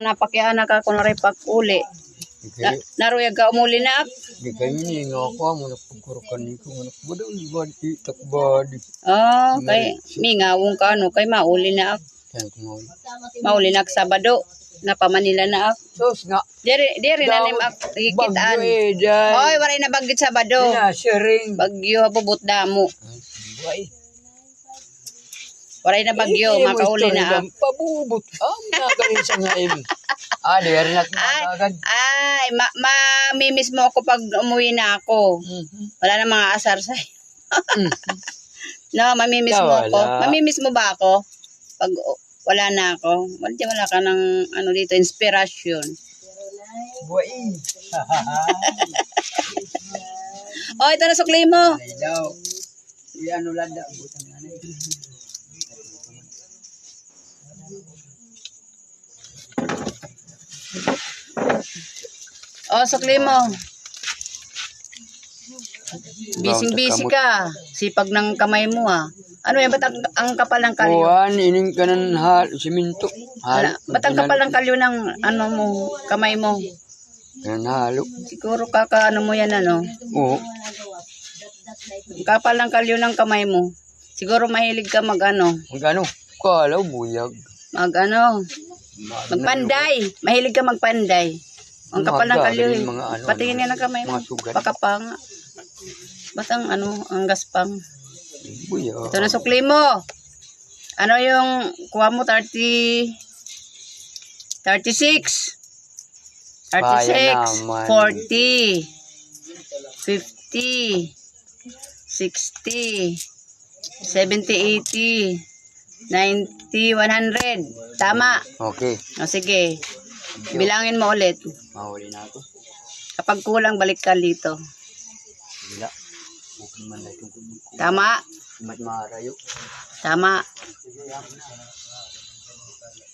Napakiana ka kung naray pag-uli. Naruyag ka umuli na ak. Di kayo ni nga ako mo napagkurukan ni ko nakbado ni badi takbadi. Oh, kay mingawong ka ano kay mauli na ak. Yan ko mo. Mauli na ak Sabado. Napamanila na ak. Sos nga. Diri na nim ak ikitaan. Oy, waray na bagyot Sabado. Na sharing. Bagyo habubot damo. Wai. Waray na bagyo, makauli na ak. Pabubot. Nagaling sa ngaim. Diri na agad. Ay, mamimiss mo ako pag umuwi na ako. Wala na mga asar sa'yo. No, mamimiss mo ako. Mamimiss mo ba ako? Pag wala na ako. Wala ka ng ano dito, inspirasyon. Buhay. Oh, ito na sukli mo. Daw. Ano landa butang nanay. Oh, sukli mo. Busy ka. Sipag ng kamay mo ha. Ano yan? Ba't ang kapal ng kalyo? Buwan, ining ka ng siminto. Ba't ang kapal ng kalyo ng ano mo, kamay mo? Yan halo. Siguro kaka ano mo yan ano? Oo. Kapal ng kalyo ng kamay mo. Siguro mahilig ka mag ano? Magano? Kalaw buyag. Mag ano? Magpanday. Mahilig ka magpanday. Ang kapal ng kalyo eh. Patingin yan ang kamay mo. Baka pa nga. Ba't ang ano, ang gaspang? Buyag. Ito na sukli mo. Ano yung kuha mo? 36. 36. 40. 50. 60. 70, 80. 90, 100. Tama. Okay. O sige. Bilangin mo ulit. Mahuli na ako. Kapag kulang, balik ka dito. Wala. Okay man na itong Tama. mat marayo. Tama.